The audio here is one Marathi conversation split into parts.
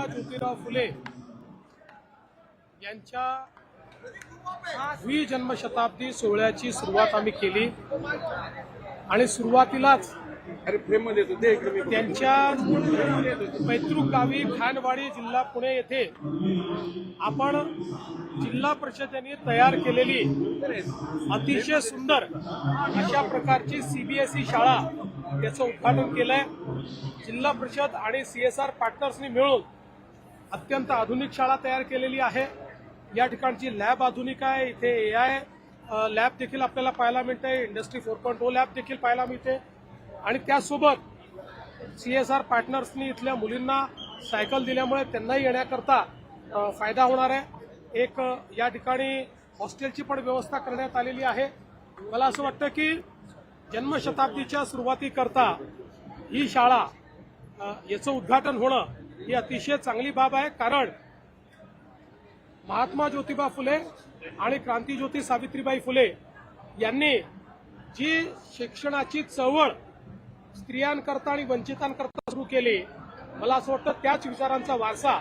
ज्योतिराव फुले यांच्या द्विजन्मशताब्दी सोहळ्याची सुरुवात आम्ही केली आणि सुरुवातीलाच त्यांच्या पैतृक गावी खानवाडी जिल्हा पुणे येथे आपण जिल्हा परिषदेने तयार केलेली अतिशय सुंदर अशा प्रकारची सीबीएसई शाळा त्याचं उद्घाटन केलंय। जिल्हा परिषद आणि सीएसआर पार्टनर्सनी मिळून अत्यंत आधुनिक शाळा तयार केलेली आहे। या ठिकाणची लॅब आधुनिक आहे, इथे एआय लॅब देखील आपल्याला पाहायला मिळते, इंडस्ट्री 4.0 लॅब देखील पाहायला मिळते आणि त्यासोबत सीएसआर पार्टनर्सनी इथल्या मुलींना सायकल दिल्यामुळे त्यांनाही येण्याकरता फायदा होणार आहे। एक या ठिकाणी हॉस्टेलची पण व्यवस्था करण्यात आलेली आहे। मला असं वाटतं की जन्मशताब्दीच्या सुरुवातीकरता ही शाळा याचं उद्घाटन होणं ही अतिशय चांगली बाब आहे, कारण महात्मा ज्योतिबा फुले आणि क्रांतीज्योती सावित्रीबाई फुले यांनी जी शिक्षणाची चळवळ स्त्रियांकरता आणि वंचितांकरता सुरू केली, मला असं वाटतं त्याच विचारांचा वारसा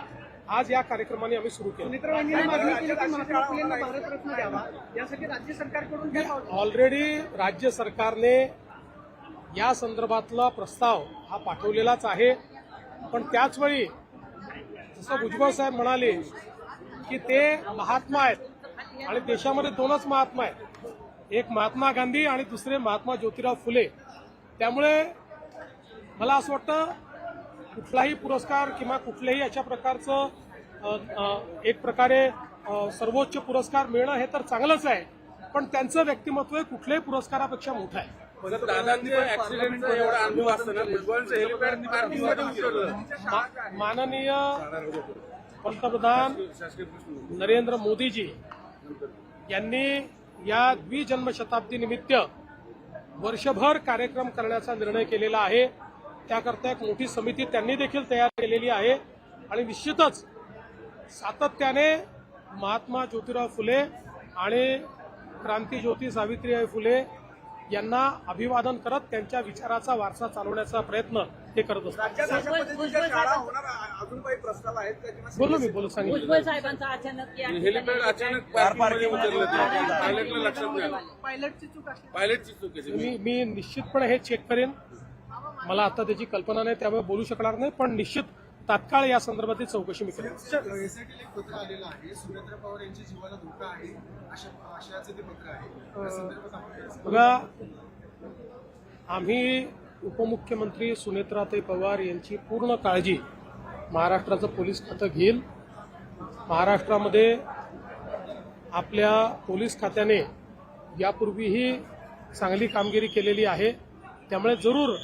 आज या कार्यक्रमाने आम्ही सुरू केला। ऑलरेडी राज्य सरकारने या संदर्भातला प्रस्ताव हा पाठवलेलाच आहे, पण त्याचवेळी जसं भुजबळ साहेब म्हणाले की ते महात्मा आहेत आणि देशामध्ये दोनच महात्मा आहेत, एक महात्मा गांधी आणि दुसरे महात्मा ज्योतिराव फुले। त्यामुळे मला असं वाटतं कुठलाही पुरस्कार किंवा कुठल्याही अशा प्रकारचं एक प्रकारे सर्वोच्च पुरस्कार मिळणं हे तर चांगलंच आहे, पण त्यांचं व्यक्तिमत्व कुठल्याही पुरस्कारापेक्षा मोठं आहे। माननीय पंतप्रधान नरेंद्र मोदीजी यांनी या द्विजन्मशताब्दी निमित्त वर्षभर कार्यक्रम करण्याचा निर्णय केलेला आहे। त्याकरता एक मोठी समिती त्यांनी देखील तयार केलेली आहे आणि निश्चितच सातत्याने महात्मा ज्योतिराव फुले आणि क्रांतीज्योती सावित्रीबाई फुले यांना अभिवादन करत त्यांच्या विचाराचा वारसा चालवण्याचा प्रयत्न ते करत असतात। बोलो मी बोलू सांगितलं मी निश्चितपणे हे चेक करेन, मला आता त्याची कल्पना नाही त्यामुळे बोलू शकणार नाही, पण निश्चित तात्काळ या संदर्भातील चौकशी मी करेन। बघा, आम्ही उपमुख्यमंत्री सुनेत्राताई पवार यांची पूर्ण काळजी महाराष्ट्राचं पोलीस खातं घेईल। महाराष्ट्रामध्ये आपल्या पोलीस खात्याने यापूर्वीही चांगली कामगिरी केलेली आहे, त्यामुळे जरूर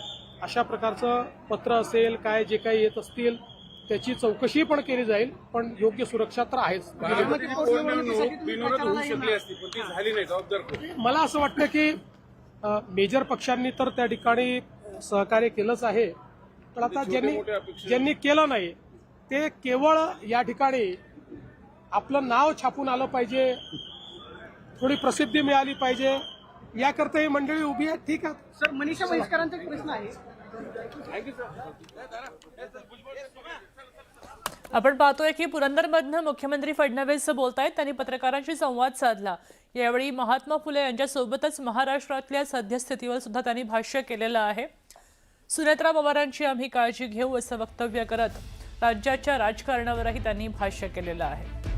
अशा प्रकारचं पत्र असेल काय जे काही येत असतील त्याची चौकशी पण केली जाईल, पण योग्य सुरक्षा तर आहेच। मला असं वाटतं की मेजर पक्षांनी तर त्या ठिकाणी सहकार्य केलंच आहे, पण आता ज्यांनी केलं नाही ते केवळ या ठिकाणी आपलं नाव छापून आलं पाहिजे, थोडी प्रसिद्धी मिळाली पाहिजे, याकरता ही मंडळी उभी आहे। ठीक आहे सर, मनीषा म्हैसकरांचा एक प्रश्न आहे। आपण पाहतोय की पुरंदरमधनं मुख्यमंत्री फडणवीस बोलतायत, त्यांनी पत्रकारांशी संवाद साधला। यावेळी महात्मा फुले यांच्यासोबतच महाराष्ट्रातल्या सद्यस्थितीवर सुद्धा त्यांनी भाष्य केलेलं आहे। सुनेत्रा पवारांची आम्ही काळजी घेऊ असं वक्तव्य करत राज्याच्या राजकारणावरही त्यांनी भाष्य केलेलं आहे।